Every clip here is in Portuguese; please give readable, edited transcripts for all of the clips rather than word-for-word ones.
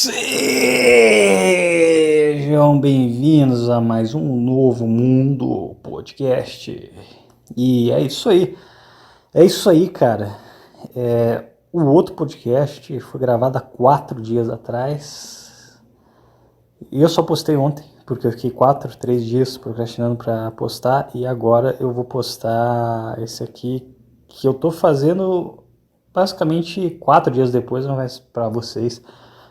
Sejam bem-vindos a mais um Novo Mundo Podcast. E é isso aí, cara. O outro podcast foi gravado há 4 dias atrás. E eu só postei ontem, porque eu fiquei 3 dias procrastinando para postar. E agora eu vou postar esse aqui, que eu tô fazendo basicamente 4 dias depois, não vai ser para vocês.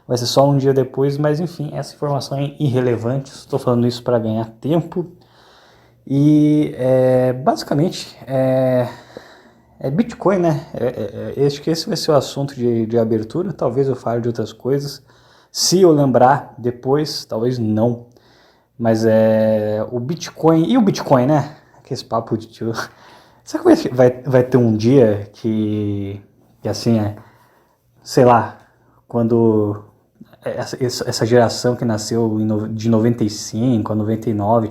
Vai ser só um dia depois, mas enfim, essa informação é irrelevante. Estou falando isso para ganhar tempo. E basicamente é Bitcoin, né? Acho que esse vai ser o assunto de abertura. Talvez eu fale de outras coisas. Se eu lembrar depois, talvez não. Mas o Bitcoin. E o Bitcoin, né? Aquele papo de tio. Será que vai ter um dia que assim sei lá, quando essa geração que nasceu de 95 a 99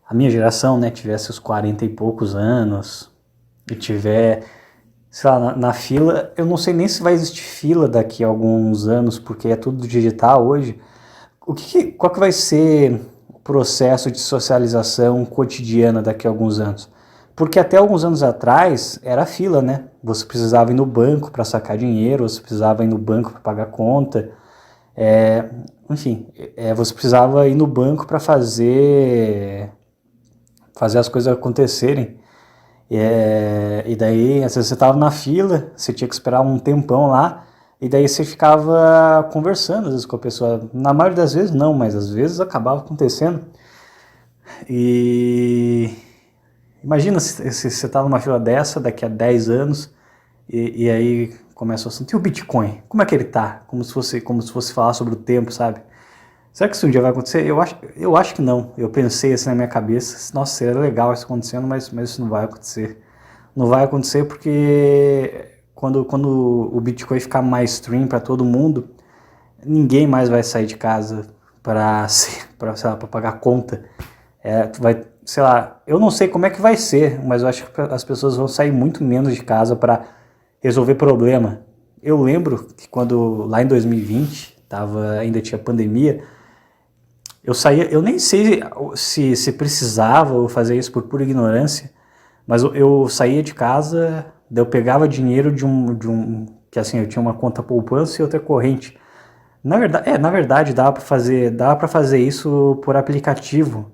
a minha geração, né, tivesse os 40 e poucos anos e tiver, sei lá, na fila, eu não sei nem se vai existir fila daqui a alguns anos, porque é tudo digital hoje. Qual que vai ser o processo de socialização cotidiana daqui a alguns anos? Porque até alguns anos atrás era fila, né? Você precisava ir no banco para sacar dinheiro, você precisava ir no banco para pagar conta. Enfim, você precisava ir no banco para fazer as coisas acontecerem. E daí, às vezes você estava na fila, você tinha que esperar um tempão lá, e daí você ficava conversando às vezes com a pessoa. Na maioria das vezes não, mas às vezes acabava acontecendo. E imagina se você está numa fila dessa daqui a 10 anos, e aí começa o assunto. E o Bitcoin? Como é que ele tá? Como se fosse falar sobre o tempo, sabe? Será que isso um dia vai acontecer? Eu acho que não. Eu pensei assim na minha cabeça, nossa, seria legal isso acontecendo, mas isso não vai acontecer. Não vai acontecer porque quando o Bitcoin ficar mainstream para todo mundo, ninguém mais vai sair de casa para pagar conta. Sei lá, eu não sei como é que vai ser, mas eu acho que as pessoas vão sair muito menos de casa para resolver problema. Eu lembro que quando lá em 2020 ainda tinha pandemia, eu saía, eu nem sei se precisava ou fazer isso por pura ignorância, mas eu saía de casa, daí eu pegava dinheiro de um que assim, eu tinha uma conta poupança e outra corrente. Na verdade dava para fazer isso por aplicativo.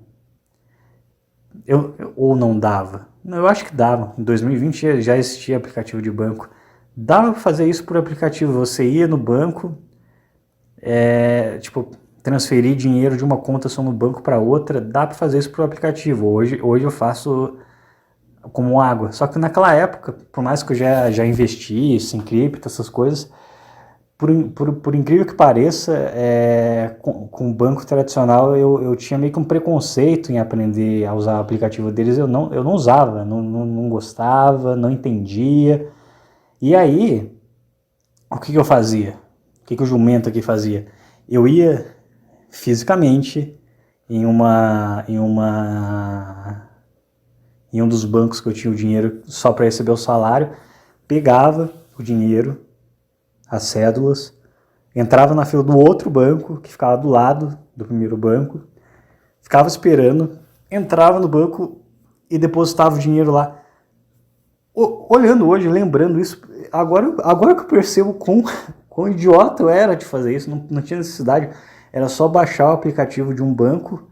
Ou não dava? Eu acho que dava. Em 2020 já existia aplicativo de banco. Dava para fazer isso por aplicativo. Você ia no banco, tipo, transferir dinheiro de uma conta só no banco para outra, dá para fazer isso por aplicativo. Hoje eu faço como água. Só que naquela época, por mais que eu já investisse em cripto, essas coisas, por incrível que pareça, com o banco tradicional eu tinha meio que um preconceito em aprender a usar o aplicativo deles. Eu não usava, não gostava, não entendia. E aí, o que eu fazia? O que o jumento aqui fazia? Eu ia fisicamente em um dos bancos que eu tinha o dinheiro só para receber o salário, pegava o dinheiro, as cédulas, entrava na fila do outro banco, que ficava do lado do primeiro banco, ficava esperando, entrava no banco e depositava o dinheiro lá. Olhando hoje, lembrando isso, agora que eu percebo quão idiota eu era de fazer isso, não tinha necessidade, era só baixar o aplicativo de um banco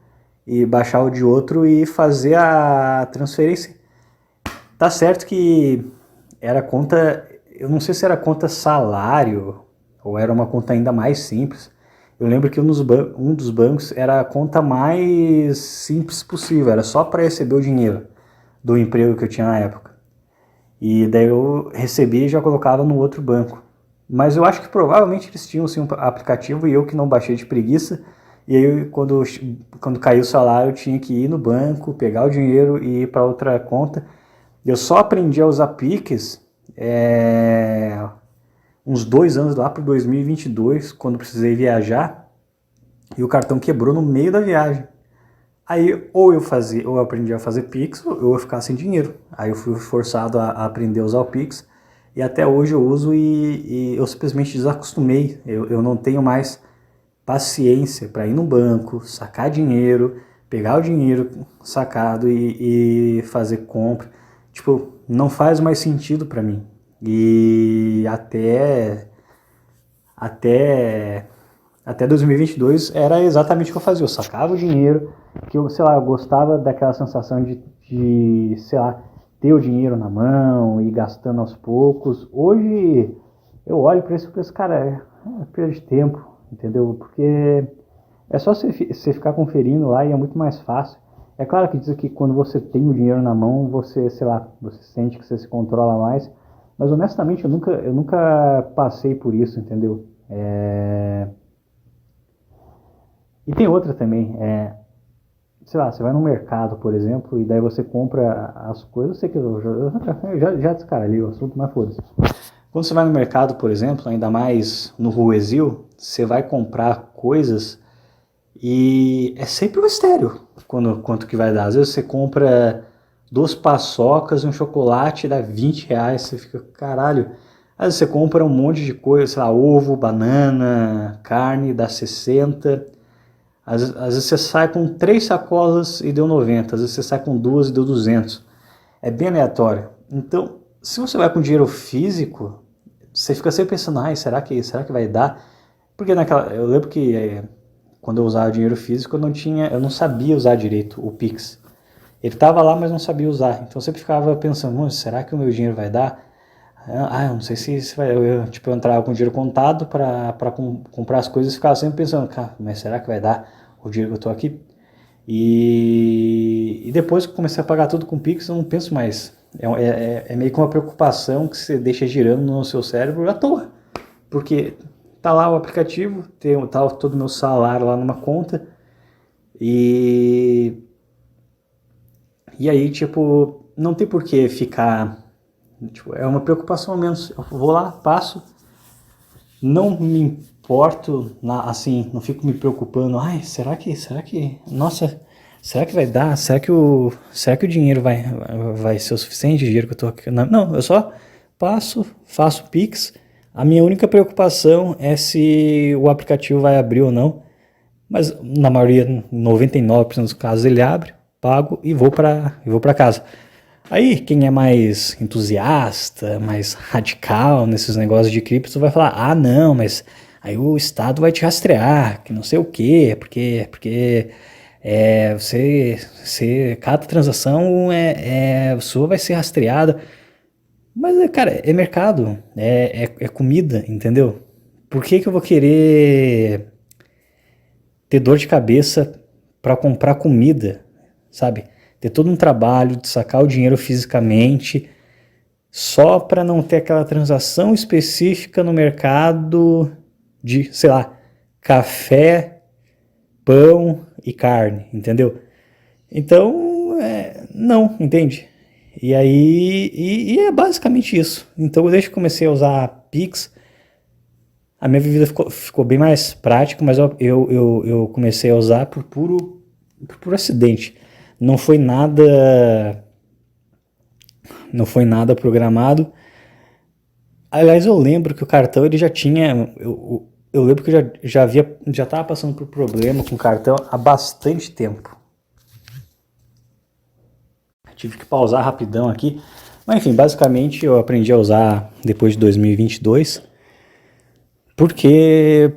e baixar o de outro e fazer a transferência. Tá certo que era conta, eu não sei se era conta salário ou era uma conta ainda mais simples. Eu lembro que um dos bancos era a conta mais simples possível, era só para receber o dinheiro do emprego que eu tinha na época. E daí eu recebia e já colocava no outro banco. Mas eu acho que provavelmente eles tinham sim um aplicativo e eu que não baixei de preguiça. E aí quando caiu o salário eu tinha que ir no banco, pegar o dinheiro e ir para outra conta. Eu só aprendi a usar Pix uns 2 anos lá para 2022, quando precisei viajar. E o cartão quebrou no meio da viagem. Aí ou eu aprendi a fazer Pix ou eu ia ficar sem dinheiro. Aí eu fui forçado a aprender a usar o Pix. e até hoje eu uso e eu simplesmente desacostumei. Eu não tenho mais paciência para ir no banco, sacar dinheiro, pegar o dinheiro sacado e fazer compra. Tipo, não faz mais sentido para mim. E até 2022 era exatamente o que eu fazia. Eu sacava o dinheiro, que eu, sei lá, eu gostava daquela sensação de sei lá, ter o dinheiro na mão e ir gastando aos poucos. Hoje eu olho para isso e penso, cara, é perda de tempo, entendeu? Porque é só você ficar conferindo lá e é muito mais fácil. É claro que diz que quando você tem o dinheiro na mão, você, sei lá, você sente que você se controla mais. Mas honestamente eu nunca passei por isso, entendeu? E tem outra também, sei lá, você vai no mercado, por exemplo, e daí você compra as coisas, eu sei que eu já descaralhei o assunto, mas foda-se. Quando você vai no mercado, por exemplo, ainda mais no Ruesil, você vai comprar coisas e é sempre um mistério quanto que vai dar. Às vezes você compra 2 paçocas e um chocolate, dá R$ 20, você fica, caralho. Às vezes você compra um monte de coisa, sei lá, ovo, banana, carne, dá 60. Às vezes você sai com 3 sacolas e deu 90. Às vezes você sai com 2 e deu 200. É bem aleatório. Então, se você vai com dinheiro físico, você fica sempre pensando, ai, será que vai dar? Porque eu lembro que quando eu usava dinheiro físico, eu não sabia usar direito o Pix. Ele estava lá, mas não sabia usar. Então eu sempre ficava pensando, será que o meu dinheiro vai dar? Eu não sei se vai. Eu entrava com dinheiro contado para comprar as coisas e ficava sempre pensando, cara, mas será que vai dar o dinheiro que eu estou aqui? E depois que eu comecei a pagar tudo com Pix, eu não penso mais. É meio que uma preocupação que você deixa girando no seu cérebro à toa. Porque tá lá o aplicativo, tá todo o meu salário lá numa conta. E aí, tipo, não tem por que ficar. Tipo, é uma preocupação a menos. Eu vou lá, passo, não me importo, assim, não fico me preocupando. Ai, nossa, será que vai dar? Será que o dinheiro vai ser o suficiente, o dinheiro que eu tô aqui? Não, eu só passo, faço Pix. A minha única preocupação é se o aplicativo vai abrir ou não. Mas na maioria, 99% dos casos, ele abre, pago e vou para casa. Aí, quem é mais entusiasta, mais radical nesses negócios de cripto, vai falar, ah, não, mas aí o Estado vai te rastrear, que não sei o quê, porque cada transação sua vai ser rastreada. Mas, cara, é mercado, é comida, entendeu? Por que eu vou querer ter dor de cabeça para comprar comida, sabe? Ter todo um trabalho de sacar o dinheiro fisicamente só para não ter aquela transação específica no mercado de, sei lá, café, pão e carne, entendeu? Então, não, entende? E aí, é basicamente isso. Então, desde que comecei a usar Pix, a minha vida ficou bem mais prática, mas eu comecei a usar por puro acidente. Não foi nada programado. Aliás, eu lembro que o cartão ele já tinha. Eu lembro que eu já estava passando por problema com o cartão há bastante tempo. Tive que pausar rapidão aqui. Mas enfim, basicamente eu aprendi a usar depois de 2022. Porque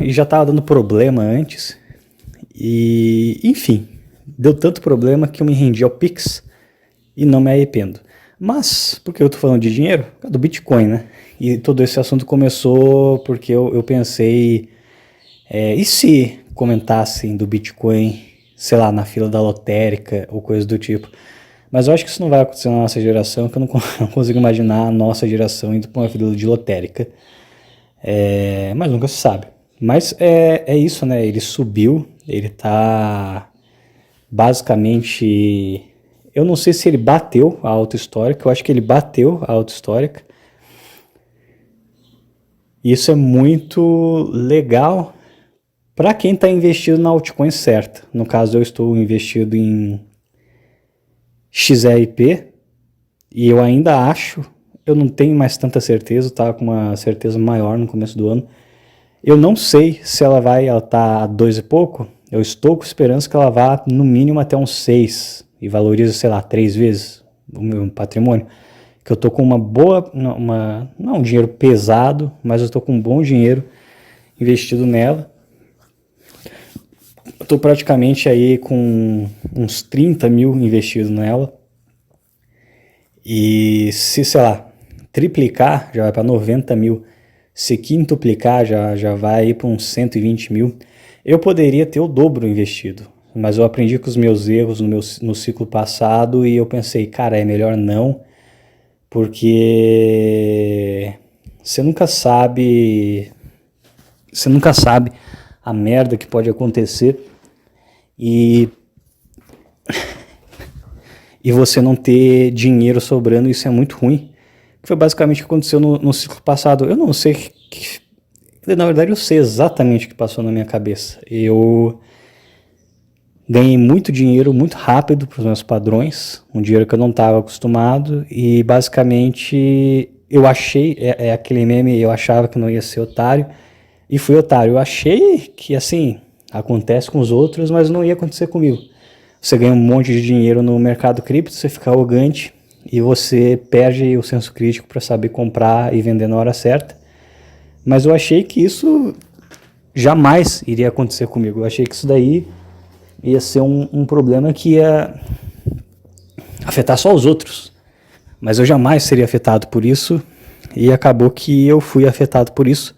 já estava dando problema antes. E, enfim, deu tanto problema que eu me rendi ao Pix e não me arrependo. Mas, por que eu tô falando de dinheiro? Do Bitcoin, né? E todo esse assunto começou porque eu pensei, e se comentassem do Bitcoin, sei lá, na fila da lotérica ou coisa do tipo. Mas eu acho que isso não vai acontecer na nossa geração, que eu não consigo imaginar a nossa geração indo para uma fila de lotérica. Mas nunca se sabe. Mas é isso, né? Ele subiu, ele tá basicamente. Eu não sei se ele bateu a alta histórica, eu acho que ele bateu a alta histórica. Isso é muito legal para quem está investido na altcoin certa. No caso, eu estou investido em XRP e eu ainda acho eu não tenho mais tanta certeza, estava com uma certeza maior no começo do ano. Eu não sei se ela tá a 2 e pouco, eu estou com esperança que ela vá no mínimo até uns 6 e valorize, sei lá, 3 vezes o meu patrimônio. Que eu tô com uma boa, não é um dinheiro pesado, mas eu tô com um bom dinheiro investido nela. Eu tô praticamente aí com uns 30 mil investido nela. E se, sei lá, triplicar, já vai para 90 mil. Se quintuplicar, já vai para uns 120 mil. Eu poderia ter o dobro investido, mas eu aprendi com os meus erros no ciclo passado e eu pensei, cara, é melhor não, porque você nunca sabe a merda que pode acontecer e você não ter dinheiro sobrando. Isso é muito ruim, que foi basicamente o que aconteceu no ciclo passado. Eu não sei, na verdade eu sei exatamente o que passou na minha cabeça. Eu ganhei muito dinheiro muito rápido para os meus padrões, um dinheiro que eu não estava acostumado, e basicamente eu achei, aquele meme, eu achava que não ia ser otário, e fui otário. Eu achei que assim, acontece com os outros, mas não ia acontecer comigo. Você ganha um monte de dinheiro no mercado cripto, você fica arrogante e você perde o senso crítico para saber comprar e vender na hora certa. Mas eu achei que isso jamais iria acontecer comigo. Eu achei que isso daí ia ser um problema que ia afetar só os outros. Mas eu jamais seria afetado por isso, e acabou que eu fui afetado por isso.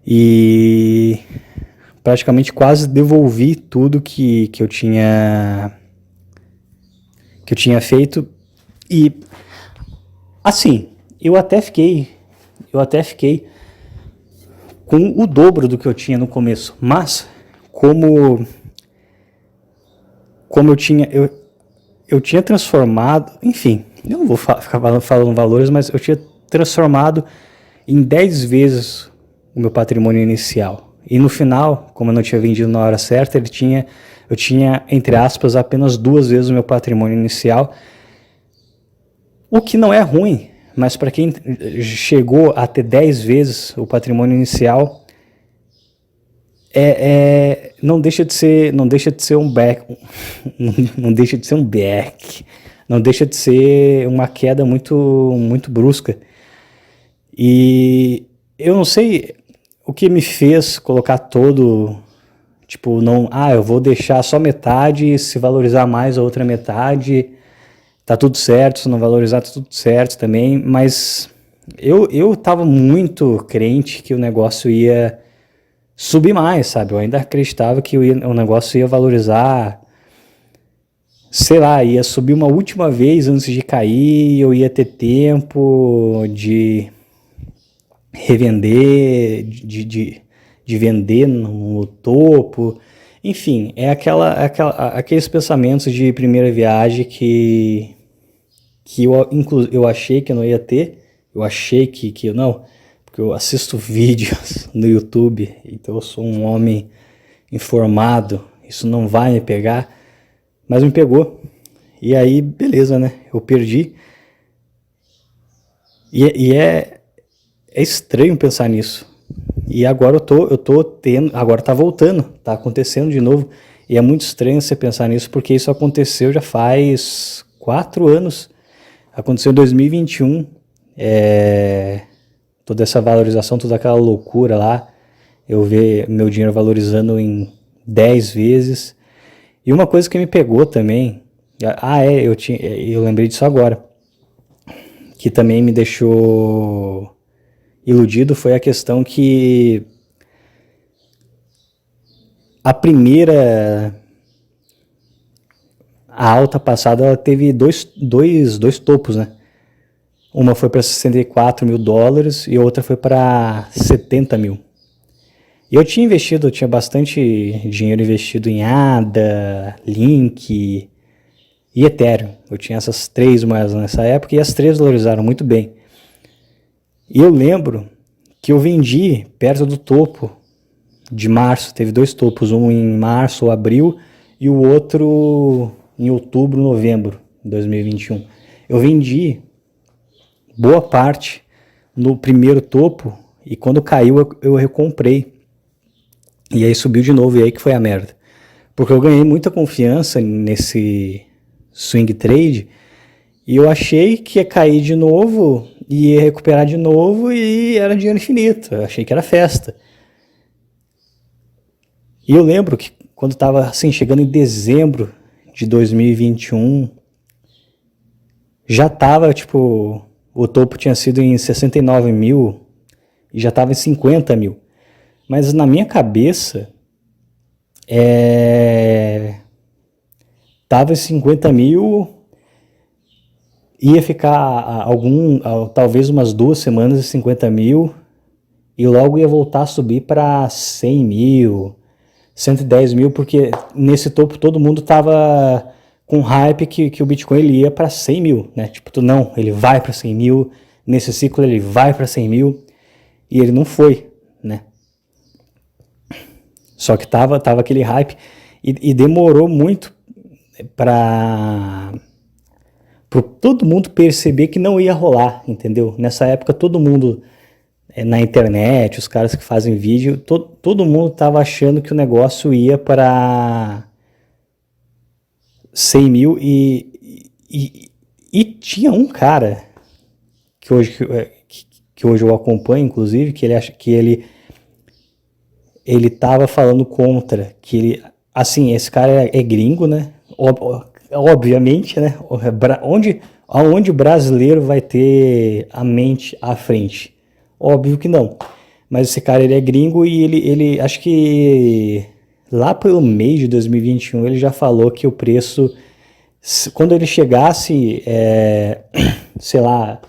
E praticamente quase devolvi tudo que eu tinha feito. E assim, eu até fiquei com o dobro do que eu tinha no começo, mas como eu tinha transformado, enfim, eu não vou ficar falando valores, mas eu tinha transformado em 10 vezes o meu patrimônio inicial. E no final, como eu não tinha vendido na hora certa, eu tinha, entre aspas, apenas 2 vezes o meu patrimônio inicial, o que não é ruim, mas para quem chegou a ter 10 vezes o patrimônio inicial, não deixa de ser um back, não deixa de ser um back, não deixa de ser uma queda muito brusca. E eu não sei o que me fez colocar todo, tipo, não, eu vou deixar só metade, se valorizar mais a outra metade, tá tudo certo, se não valorizar tá tudo certo também, mas eu tava muito crente que o negócio ia subir mais, sabe? Eu ainda acreditava que o negócio ia valorizar, sei lá, ia subir uma última vez antes de cair, eu ia ter tempo de revender, de vender no topo. Enfim, aqueles pensamentos de primeira viagem que eu achei que eu não ia ter. Eu achei que eu não, porque eu assisto vídeos no YouTube, então eu sou um homem informado, isso não vai me pegar, mas me pegou. E aí, beleza, né? Eu perdi. E é estranho pensar nisso. E agora eu tô tendo, agora tá voltando, tá acontecendo de novo. E é muito estranho você pensar nisso, porque isso aconteceu já faz 4 anos. Aconteceu em 2021. Toda essa valorização, toda aquela loucura lá. Eu ver meu dinheiro valorizando em 10 vezes. E uma coisa que me pegou também, eu lembrei disso agora, que também me deixou iludido, foi a questão que a alta passada, ela teve dois topos, né? Uma foi para 64 mil dólares e outra foi para 70 mil. E eu tinha bastante dinheiro investido em ADA, Link e Ethereum. Eu tinha essas 3 moedas nessa época e as 3 valorizaram muito bem. E eu lembro que eu vendi perto do topo de março. Teve 2 topos, um em março ou abril e o outro em outubro, novembro de 2021. Eu vendi boa parte no primeiro topo, e quando caiu eu recomprei. E aí subiu de novo, e aí que foi a merda. Porque eu ganhei muita confiança nesse swing trade, e eu achei que ia cair de novo, ia recuperar de novo, e era dinheiro infinito. Eu achei que era festa. E eu lembro que quando estava assim, chegando em dezembro de 2021, já estava, tipo, o topo tinha sido em 69 mil e já estava em 50 mil. Mas na minha cabeça, tava em 50 mil, ia ficar talvez umas 2 semanas em 50 mil, e logo ia voltar a subir para 100 mil, 110 mil, porque nesse topo todo mundo tava com hype que o Bitcoin ele ia para 100 mil, né? Tipo, não, ele vai para 100 mil, nesse ciclo ele vai para 100 mil, e ele não foi, né? Só que tava aquele hype, e demorou muito para todo mundo perceber que não ia rolar, entendeu? Nessa época todo mundo na internet, os caras que fazem vídeo, todo mundo tava achando que o negócio ia para 100 mil, e tinha um cara que hoje eu acompanho, inclusive, que ele acha que ele tava falando contra, que ele, assim, esse cara é gringo, né? Obviamente, né? Aonde o brasileiro vai ter a mente à frente? Óbvio que não. Mas esse cara, ele é gringo, e ele acho que lá pelo mês de 2021 ele já falou que o preço, quando ele chegasse, sei lá,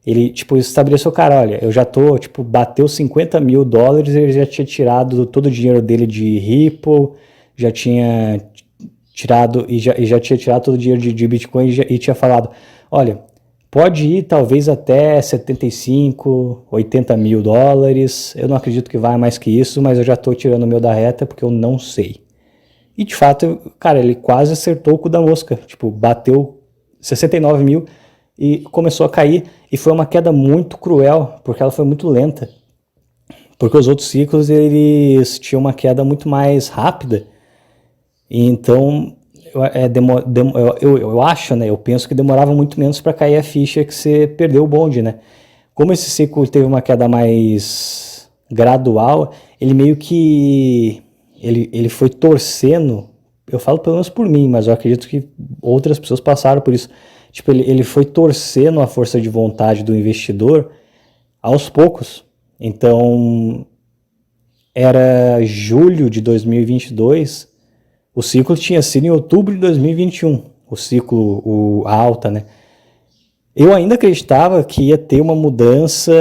ele, tipo, estabeleceu, cara, olha, eu já tô, tipo, bateu 50 mil dólares, ele já tinha tirado todo o dinheiro dele de Ripple, já tinha tirado, e já tinha tirado todo o dinheiro de Bitcoin, e tinha falado, olha, pode ir talvez até 75, 80 mil dólares, eu não acredito que vai mais que isso, mas eu já tô tirando o meu da reta porque eu não sei. E de fato, cara, ele quase acertou o cu da mosca, tipo, bateu 69 mil e começou a cair, e foi uma queda muito cruel, porque ela foi muito lenta, porque os outros ciclos eles tinham uma queda muito mais rápida, e então eu acho, né, eu penso que demorava muito menos para cair a ficha que você perdeu o bonde, né? Como esse ciclo teve uma queda mais gradual, ele meio que ele foi torcendo, eu falo pelo menos por mim, mas eu acredito que outras pessoas passaram por isso. Tipo, ele foi torcendo a força de vontade do investidor aos poucos. Então, era julho de 2022, o ciclo tinha sido em outubro de 2021, o ciclo, a alta, né? Eu ainda acreditava que ia ter uma mudança,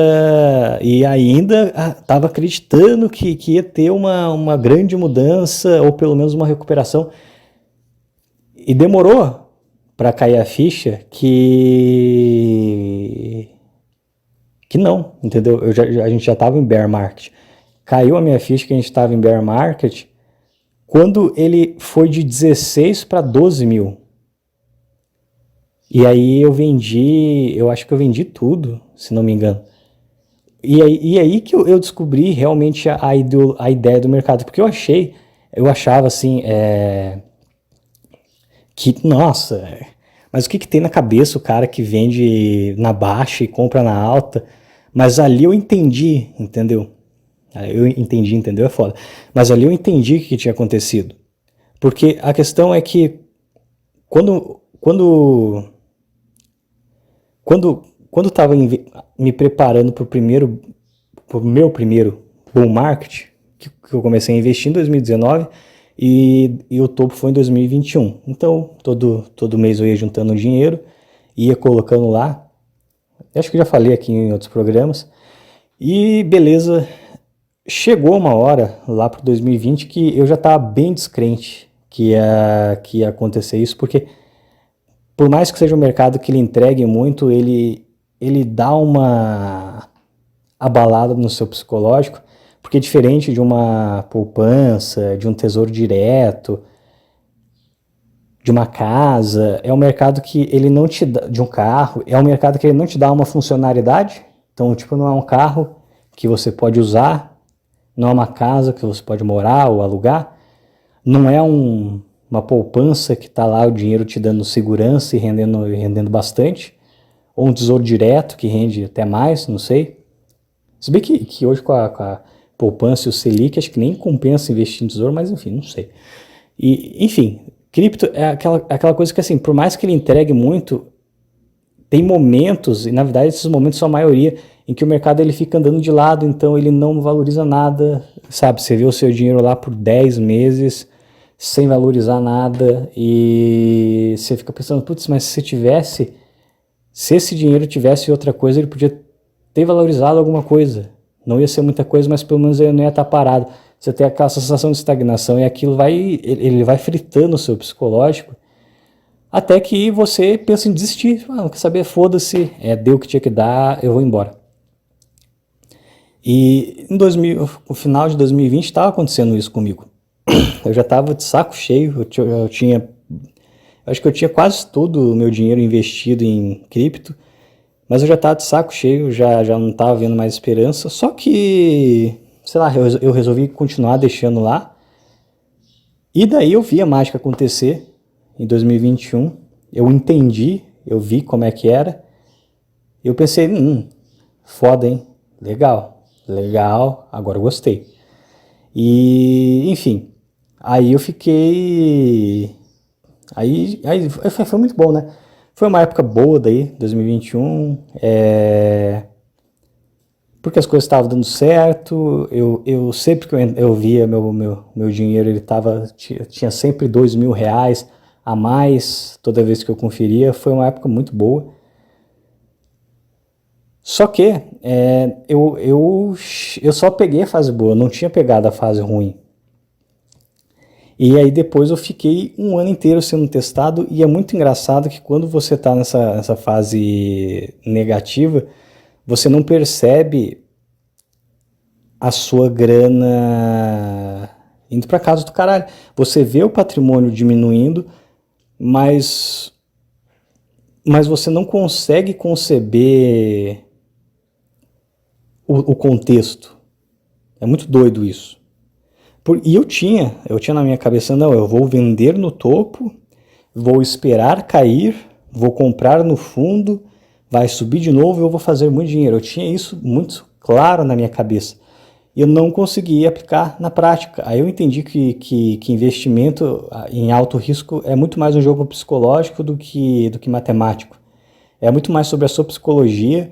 e ainda estava acreditando que ia ter uma grande mudança, ou pelo menos uma recuperação. E demorou para cair a ficha que não, entendeu? A gente já estava em bear market. Caiu a minha ficha que a gente estava em bear market quando ele foi de 16 para 12 mil. E aí eu acho que eu vendi tudo, se não me engano. E aí que eu descobri realmente a ideia do mercado, porque eu achava assim, que, nossa, mas o que tem na cabeça o cara que vende na baixa e compra na alta? Mas ali eu entendi, entendeu? Eu entendi, entendeu? É foda. Mas ali eu entendi o que tinha acontecido. Porque a questão é que quando estava me preparando para o meu primeiro bull market, que eu comecei a investir em 2019, e o topo foi em 2021. Então, todo mês eu ia juntando dinheiro, ia colocando lá. Acho que já falei aqui em outros programas. E beleza, chegou uma hora, lá para 2020, que eu já estava bem descrente que ia acontecer isso, porque por mais que seja um mercado que ele entregue muito, ele dá uma abalada no seu psicológico, porque é diferente de uma poupança, de um tesouro direto, de uma casa, é um mercado que ele não te dá, de um carro, é um mercado que ele não te dá uma funcionalidade. Então, tipo, não é um carro que você pode usar, não é uma casa que você pode morar ou alugar, não é uma poupança que está lá o dinheiro te dando segurança e rendendo bastante, ou um tesouro direto que rende até mais, não sei. Se bem que hoje com a poupança e o Selic, acho que nem compensa investir em tesouro, mas enfim, não sei. E, enfim, cripto é aquela coisa que, assim, por mais que ele entregue muito, tem momentos, e na verdade esses momentos são a maioria, em que o mercado ele fica andando de lado, então ele não valoriza nada, sabe? Você vê o seu dinheiro lá por 10 meses, sem valorizar nada, e você fica pensando, putz, mas se esse dinheiro tivesse outra coisa, ele podia ter valorizado alguma coisa. Não ia ser muita coisa, mas pelo menos ele não ia estar parado. Você tem aquela sensação de estagnação e aquilo ele vai fritando o seu psicológico até que você pensa em desistir. Ah, não quer saber, foda-se, deu o que tinha que dar, eu vou embora. E no final de 2020 estava acontecendo isso comigo. Eu já estava de saco cheio, acho que eu tinha quase todo o meu dinheiro investido em cripto, mas eu já estava de saco cheio, já não estava vendo mais esperança, só que, sei lá, eu resolvi continuar deixando lá, e daí eu vi a mágica acontecer em 2021, eu entendi, eu vi como é que era, e eu pensei, foda, hein, legal, agora eu gostei. E, enfim, aí eu fiquei, aí foi muito bom, né? Foi uma época boa daí, 2021, porque as coisas estavam dando certo, eu sempre que eu via meu dinheiro, tinha sempre R$ 2.000 a mais, toda vez que eu conferia, foi uma época muito boa. Só que eu só peguei a fase boa, não tinha pegado a fase ruim. E aí depois eu fiquei um ano inteiro sendo testado, e é muito engraçado que quando você está nessa fase negativa, você não percebe a sua grana indo para casa do caralho. Você vê o patrimônio diminuindo, mas você não consegue conceber o contexto. É muito doido isso. E eu tinha na minha cabeça, não, eu vou vender no topo, vou esperar cair, vou comprar no fundo, vai subir de novo e eu vou fazer muito dinheiro. Eu tinha isso muito claro na minha cabeça. E eu não conseguia aplicar na prática. Aí eu entendi que investimento em alto risco é muito mais um jogo psicológico do que matemático. É muito mais sobre a sua psicologia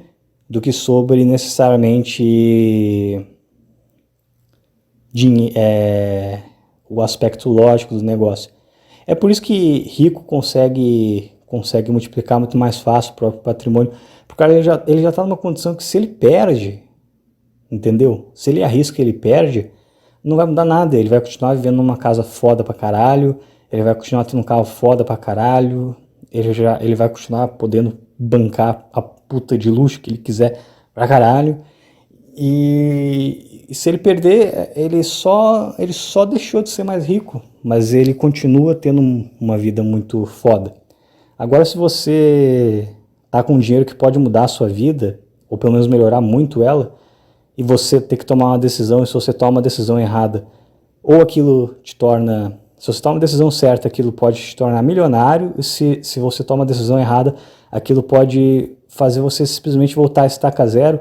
do que sobre necessariamente o aspecto lógico do negócio. É por isso que rico consegue multiplicar muito mais fácil o próprio patrimônio, porque ele já está numa condição que, se ele perde, entendeu? Se ele arrisca e ele perde, não vai mudar nada. Ele vai continuar vivendo numa casa foda pra caralho, ele vai continuar tendo um carro foda pra caralho, ele vai continuar podendo bancar a puta de luxo que ele quiser pra caralho. E se ele perder, ele só deixou de ser mais rico, mas ele continua tendo uma vida muito foda. Agora, se você tá com dinheiro que pode mudar a sua vida, ou pelo menos melhorar muito ela, e você ter que tomar uma decisão, e se você toma uma decisão errada, ou aquilo te torna... Se você toma uma decisão certa, aquilo pode te tornar milionário, e se você toma uma decisão errada, aquilo pode fazer você simplesmente voltar a estaca zero.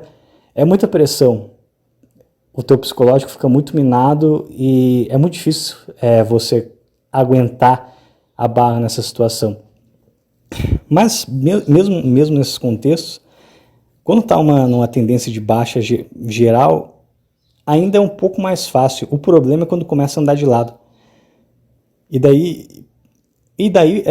É muita pressão. O teu psicológico fica muito minado e é muito difícil você aguentar a barra nessa situação. Mas mesmo nesses contextos, quando está numa tendência de baixa geral, ainda é um pouco mais fácil. O problema é quando começa a andar de lado. E daí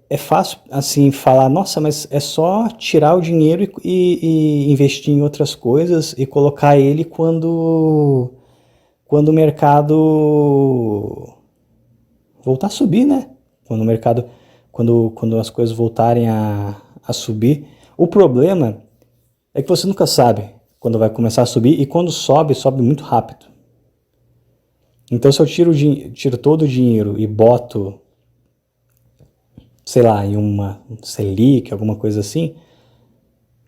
é fácil assim falar, nossa, mas é só tirar o dinheiro e investir em outras coisas e colocar ele quando o mercado voltar a subir, né? Quando as coisas voltarem a subir. O problema é que você nunca sabe quando vai começar a subir, e quando sobe muito rápido. Então, se eu tiro todo o dinheiro e boto sei lá, em uma Selic, alguma coisa assim,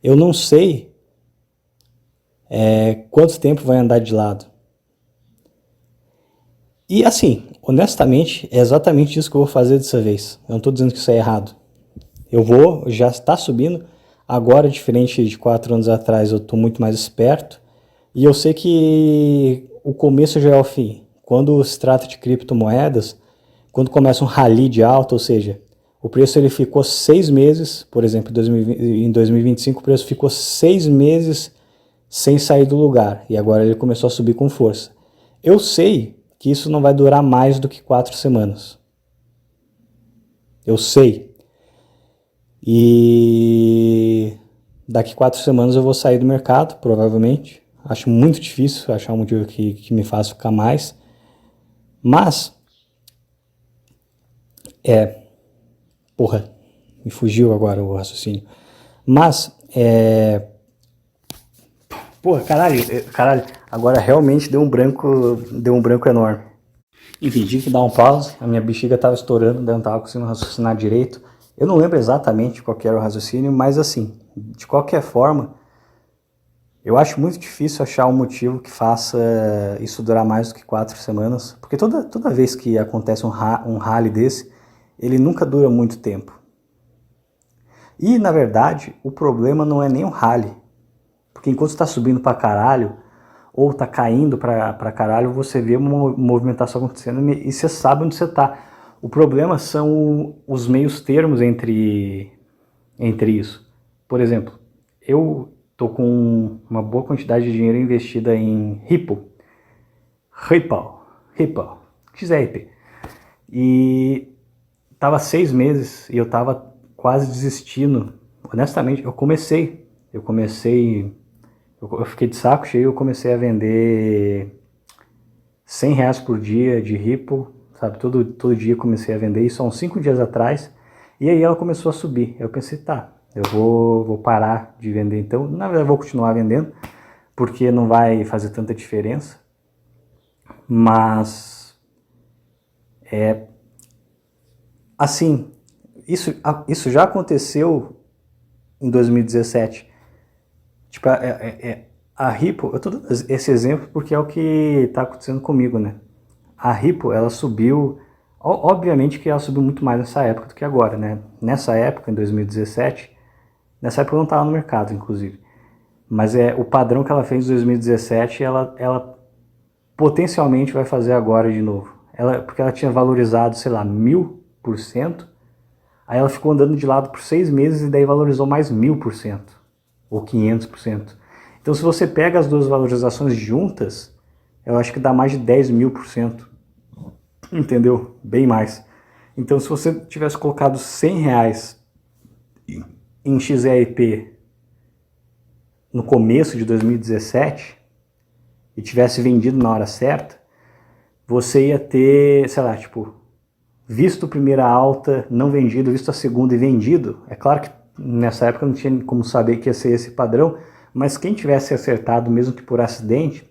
eu não sei quanto tempo vai andar de lado. E assim, honestamente, é exatamente isso que eu vou fazer dessa vez. Eu não estou dizendo que isso é errado. Eu vou, já está subindo. Agora, diferente de 4 anos atrás, eu estou muito mais esperto. E eu sei que o começo já é o fim. Quando se trata de criptomoedas, quando começa um rally de alta, ou seja, o preço ele ficou 6 meses, por exemplo, em 2025 o preço ficou 6 meses sem sair do lugar. E agora ele começou a subir com força. Eu sei que isso não vai durar mais do que 4 semanas. Eu sei. E daqui 4 semanas eu vou sair do mercado, provavelmente. Acho muito difícil achar um motivo que me faça ficar mais. Mas, porra, me fugiu agora o raciocínio. Mas, porra, caralho, agora realmente deu um branco enorme. Enfim, tive que dar um pause, a minha bexiga estava estourando, daí eu não estava conseguindo raciocinar direito. Eu não lembro exatamente qual era o raciocínio, mas assim, de qualquer forma, eu acho muito difícil achar um motivo que faça isso durar mais do que 4 semanas, porque toda vez que acontece um rally desse, ele nunca dura muito tempo. E, na verdade, o problema não é nem o rally, porque enquanto está subindo pra caralho, ou tá caindo pra caralho, você vê uma movimentação acontecendo e você sabe onde você tá. O problema são os meios termos entre isso. Por exemplo, eu tô com uma boa quantidade de dinheiro investida em Ripple, XRP. E tava 6 meses e eu tava quase desistindo. Honestamente, eu fiquei de saco cheio, eu comecei a vender R$ 100 por dia de Ripple, sabe? Todo dia eu comecei a vender isso há uns 5 dias atrás. E aí ela começou a subir. Eu pensei, tá, eu vou parar de vender então. Na verdade, eu vou continuar vendendo, porque não vai fazer tanta diferença. Mas, assim, isso já aconteceu em 2017. Tipo, a Ripple, eu tô dando esse exemplo porque é o que está acontecendo comigo, né? A Ripple, ela subiu, obviamente que ela subiu muito mais nessa época do que agora, né? Nessa época, em 2017, nessa época eu não estava no mercado, inclusive. Mas o padrão que ela fez em 2017, ela potencialmente vai fazer agora de novo. Porque ela tinha valorizado, sei lá, 1000%, aí ela ficou andando de lado por 6 meses e daí valorizou mais 1000%, ou 500%. Então se você pega as duas valorizações juntas, eu acho que dá mais de 10.000%. Entendeu? Bem mais. Então se você tivesse colocado R$ 100 em XRP no começo de 2017 e tivesse vendido na hora certa, você ia ter, sei lá, tipo, visto a primeira alta, não vendido, visto a segunda e vendido. É claro que nessa época não tinha como saber que ia ser esse padrão, mas quem tivesse acertado, mesmo que por acidente,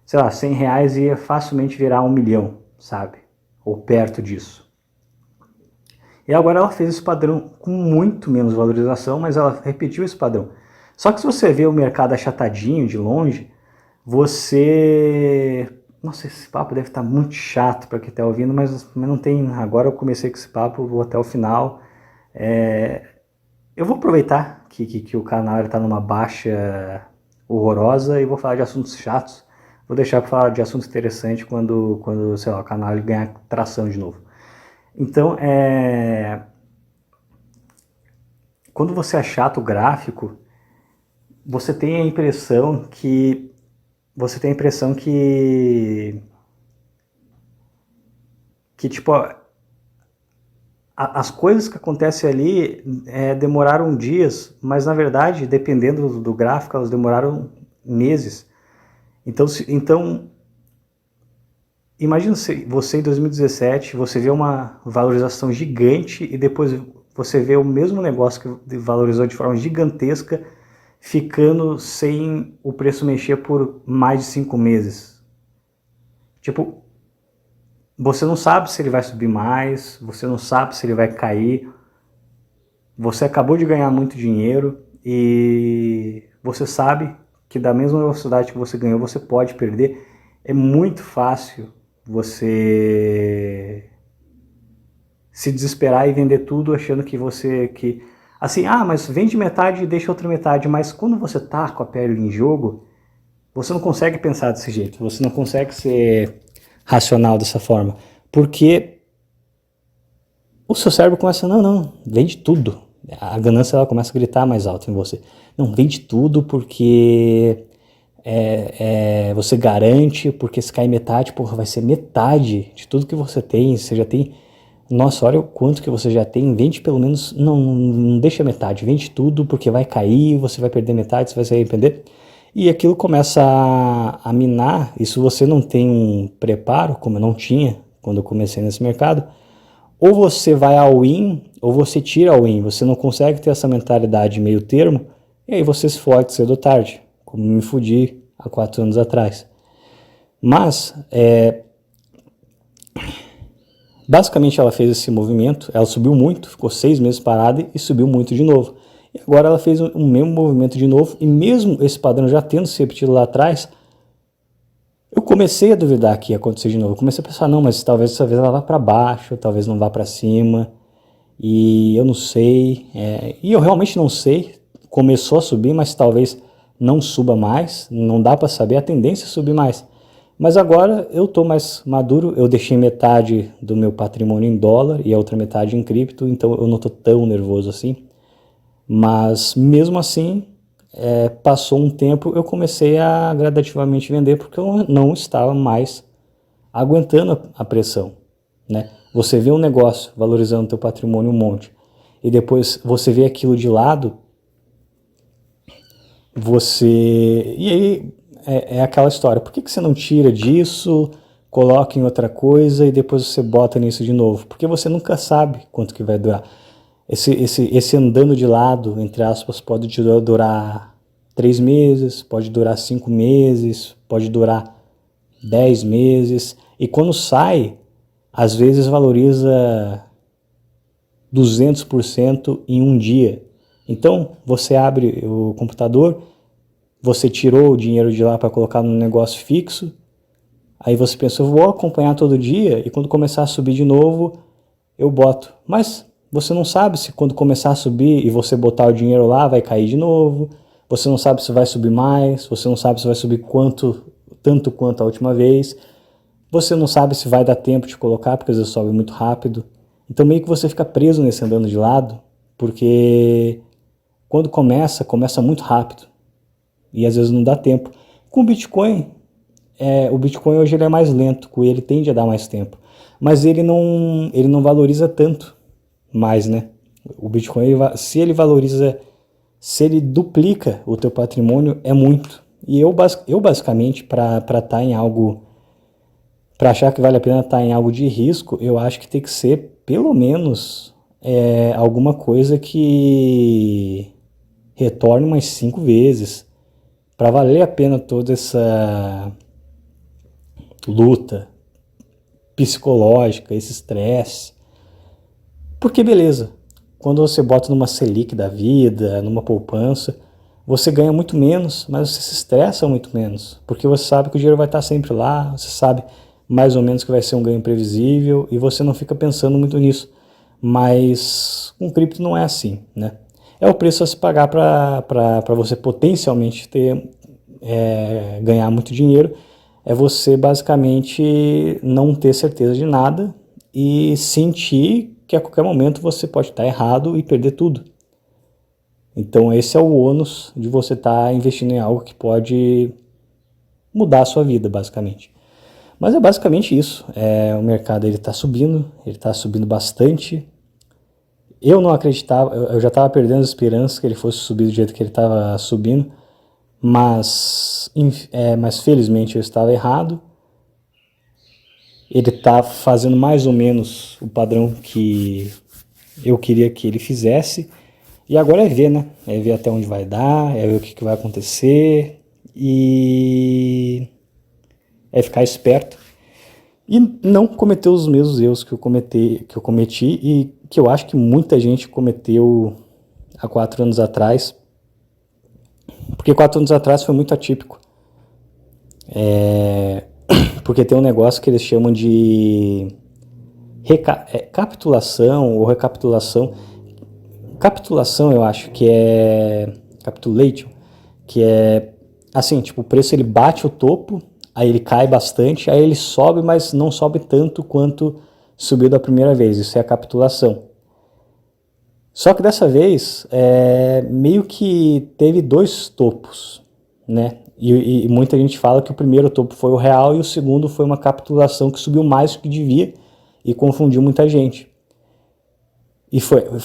sei lá, R$ 100 ia facilmente virar 1 milhão, sabe? Ou perto disso. E agora ela fez esse padrão com muito menos valorização, mas ela repetiu esse padrão. Só que se você vê o mercado achatadinho de longe, você... Nossa, esse papo deve estar muito chato para quem está ouvindo, mas não tem... Agora eu comecei com esse papo, vou até o final. Eu vou aproveitar que o canal está numa baixa horrorosa e vou falar de assuntos chatos. Vou deixar para falar de assuntos interessantes quando sei lá, o canal ganhar tração de novo. Então, quando você achata o gráfico, você tem a impressão que tipo, as coisas que acontecem ali demoraram dias, mas na verdade, dependendo do gráfico, elas demoraram meses. Então imagina você em 2017, você vê uma valorização gigante e depois você vê o mesmo negócio que valorizou de forma gigantesca ficando sem o preço mexer por mais de 5 meses. Tipo, você não sabe se ele vai subir mais, você não sabe se ele vai cair. Você acabou de ganhar muito dinheiro e você sabe que da mesma velocidade que você ganhou, você pode perder. É muito fácil você se desesperar e vender tudo achando que assim, mas vende metade e deixa outra metade, mas quando você tá com a pele em jogo, você não consegue pensar desse jeito, você não consegue ser racional dessa forma, porque o seu cérebro começa, não, vende tudo. A ganância ela começa a gritar mais alto em você. Não, vende tudo porque você garante, porque se cair metade, porra, vai ser metade de tudo que você tem. Você já tem. Nossa, olha o quanto que você já tem. Vende pelo menos. Não deixa metade. Vende tudo porque vai cair, você vai perder metade, você vai se arrepender. E aquilo começa a minar. E se você não tem um preparo, como eu não tinha quando eu comecei nesse mercado, ou você vai ao in, ou você tira ao in. Você não consegue ter essa mentalidade meio termo, e aí você se fode cedo ou tarde, como me fudi há 4 anos atrás. Mas, basicamente ela fez esse movimento, ela subiu muito, ficou 6 meses parada e subiu muito de novo. E agora ela fez o mesmo movimento de novo, e mesmo esse padrão já tendo se repetido lá atrás, eu comecei a duvidar que ia acontecer de novo. Eu comecei a pensar, não, mas talvez dessa vez ela vá para baixo, talvez não vá para cima. E eu não sei, e eu realmente não sei. Começou a subir, mas talvez não suba mais. Não dá para saber, a tendência é subir mais. Mas agora eu estou mais maduro. Eu deixei metade do meu patrimônio em dólar e a outra metade em cripto, então eu não estou tão nervoso assim. Mas mesmo assim, passou um tempo, eu comecei a gradativamente vender porque eu não estava mais aguentando a pressão, né? Você vê um negócio valorizando teu patrimônio um monte e depois você vê aquilo de lado, e aí é aquela história, por que você não tira disso, coloca em outra coisa e depois você bota nisso de novo? Porque você nunca sabe quanto que vai durar. Esse andando de lado, entre aspas, pode durar 3 meses, pode durar 5 meses, pode durar 10 meses, e quando sai, às vezes valoriza 200% em um dia. Então, você abre o computador, você tirou o dinheiro de lá para colocar num negócio fixo, aí você pensa, eu vou acompanhar todo dia, e quando começar a subir de novo, eu boto. Mas você não sabe se quando começar a subir e você botar o dinheiro lá, vai cair de novo, você não sabe se vai subir mais, você não sabe se vai subir tanto quanto a última vez, você não sabe se vai dar tempo de colocar, porque às vezes sobe muito rápido. Então meio que você fica preso nesse andando de lado, porque quando começa muito rápido. E às vezes não dá tempo. Com o Bitcoin hoje ele é mais lento, com ele tende a dar mais tempo. Mas ele não valoriza tanto mais, né? O Bitcoin, se ele duplica o teu patrimônio, é muito. E eu basicamente, para estar em algo, para achar que vale a pena estar em algo de risco, eu acho que tem que ser pelo menos alguma coisa que retorne umas 5 vezes, para valer a pena toda essa luta psicológica, esse estresse. Porque beleza, quando você bota numa Selic da vida, numa poupança, você ganha muito menos, mas você se estressa muito menos, porque você sabe que o dinheiro vai estar sempre lá, você sabe mais ou menos que vai ser um ganho previsível e você não fica pensando muito nisso. Mas com cripto não é assim, né? É o preço a se pagar para você potencialmente ganhar muito dinheiro, é você basicamente não ter certeza de nada e sentir que a qualquer momento você pode estar errado e perder tudo. Então esse é o ônus de você estar investindo em algo que pode mudar a sua vida, basicamente. Mas é basicamente isso. O mercado ele está subindo bastante. Eu não acreditava, eu já estava perdendo as esperanças que ele fosse subir do jeito que ele estava subindo, mas felizmente eu estava errado. Ele está fazendo mais ou menos o padrão que eu queria que ele fizesse. E agora é ver, né? É ver até onde vai dar, é ver o que vai acontecer e é ficar esperto e não cometer os mesmos erros que eu cometi e que eu acho que muita gente cometeu há 4 anos atrás, porque 4 anos atrás foi muito atípico. Porque tem um negócio que eles chamam de capitulação ou recapitulação. Capitulação eu acho que é capitulation, que é assim, tipo, o preço ele bate o topo, aí ele cai bastante, aí ele sobe, mas não sobe tanto quanto subiu da primeira vez. Isso é a capitulação. Só que dessa vez, meio que teve 2 topos, né? E muita gente fala que o primeiro topo foi o real e o segundo foi uma capitulação que subiu mais do que devia e confundiu muita gente. E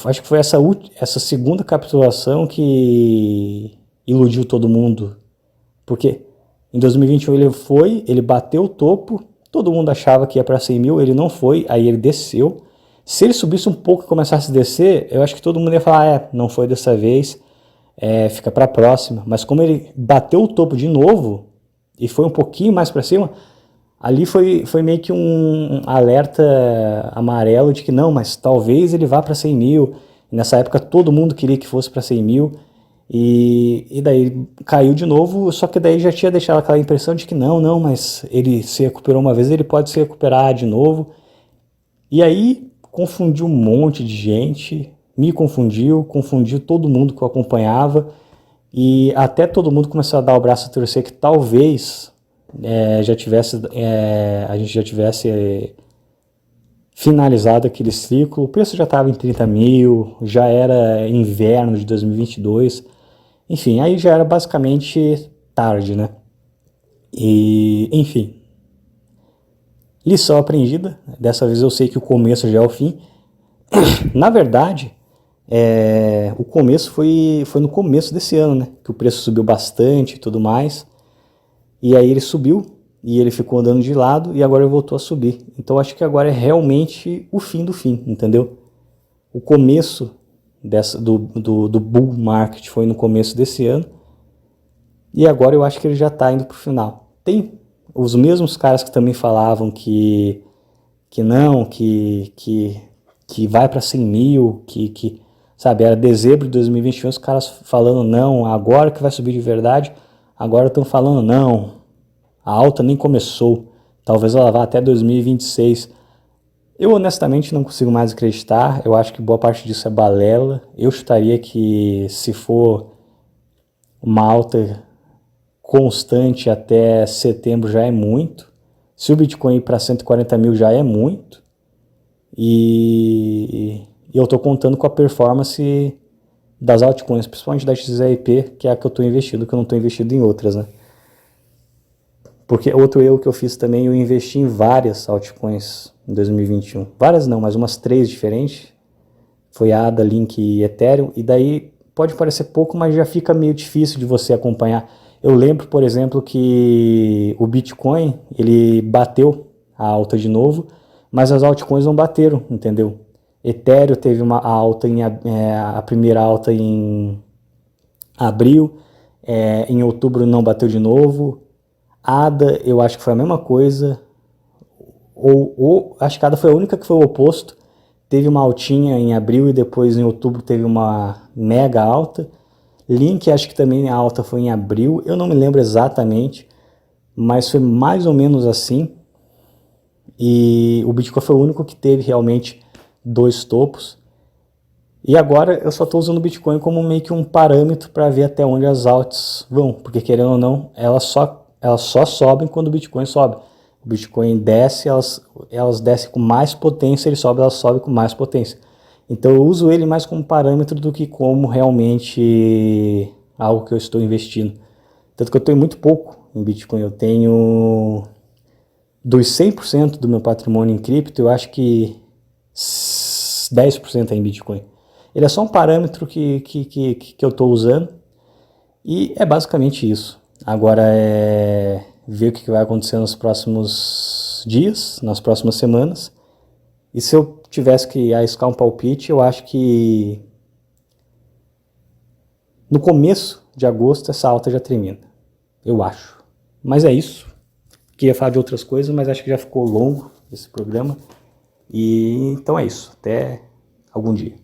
acho que foi essa segunda capitulação que iludiu todo mundo. Porque em 2021 ele bateu o topo, todo mundo achava que ia para 100 mil, ele não foi, aí ele desceu. Se ele subisse um pouco e começasse a descer, eu acho que todo mundo ia falar, não foi dessa vez, fica para a próxima. Mas como ele bateu o topo de novo e foi um pouquinho mais para cima, ali foi meio que um alerta amarelo de que não, mas talvez ele vá para 100 mil. E nessa época todo mundo queria que fosse para 100 mil. E daí caiu de novo, só que daí já tinha deixado aquela impressão de que não, mas ele se recuperou uma vez, ele pode se recuperar de novo. E aí confundiu um monte de gente, me confundiu todo mundo que eu acompanhava, e até todo mundo começou a dar o braço a torcer que talvez a gente já tivesse finalizado aquele ciclo. O preço já estava em 30 mil, já era inverno de 2022, enfim, aí já era basicamente tarde, né? E, enfim, lição aprendida, dessa vez eu sei que o começo já é o fim. Na verdade, o começo foi no começo desse ano, né? Que o preço subiu bastante e tudo mais. E aí ele subiu e ele ficou andando de lado e agora ele voltou a subir. Então acho que agora é realmente o fim do fim, entendeu? O começo do bull market foi no começo desse ano. E agora eu acho que ele já está indo para o final. Tem os mesmos caras que também falavam que não, que vai para 100 mil, sabe, era dezembro de 2021, os caras falando não, agora que vai subir de verdade, agora estão falando não, a alta nem começou, talvez ela vá até 2026. Eu honestamente não consigo mais acreditar, eu acho que boa parte disso é balela. Eu chutaria que se for uma alta constante até setembro já é muito. Se o Bitcoin ir para 140 mil já é muito. E eu estou contando com a performance das altcoins, principalmente da XRP, que é a que eu estou investindo, que eu não estou investido em outras, né? Porque outro erro que eu fiz também, eu investi em várias altcoins em 2021. Várias não, mas umas 3 diferentes. Foi ADA, Link e Ethereum. E daí pode parecer pouco, mas já fica meio difícil de você acompanhar. Eu lembro, por exemplo, que o Bitcoin, ele bateu a alta de novo, mas as altcoins não bateram, entendeu? Ethereum teve uma alta, a primeira alta em abril, em outubro não bateu de novo. ADA, eu acho que foi a mesma coisa, ou acho que a ADA foi a única que foi o oposto, teve uma altinha em abril e depois em outubro teve uma mega alta. Link, acho que também a alta foi em abril, eu não me lembro exatamente, mas foi mais ou menos assim. E o Bitcoin foi o único que teve realmente 2 topos. E agora eu só estou usando o Bitcoin como meio que um parâmetro para ver até onde as altas vão, porque querendo ou não, elas só sobem quando o Bitcoin sobe. O Bitcoin desce, elas descem com mais potência, ele sobe, elas sobem com mais potência. Então eu uso ele mais como parâmetro do que como realmente algo que eu estou investindo. Tanto que eu tenho muito pouco em Bitcoin. Eu tenho dos 100% do meu patrimônio em cripto, eu acho que 10% é em Bitcoin. Ele é só um parâmetro que eu estou usando e é basicamente isso. Agora é ver o que vai acontecer nos próximos dias, nas próximas semanas. E se eu tivesse que arriscar um palpite, eu acho que no começo de agosto essa alta já termina. Eu acho. Mas é isso. Queria falar de outras coisas, mas acho que já ficou longo esse programa. E então é isso. Até algum dia.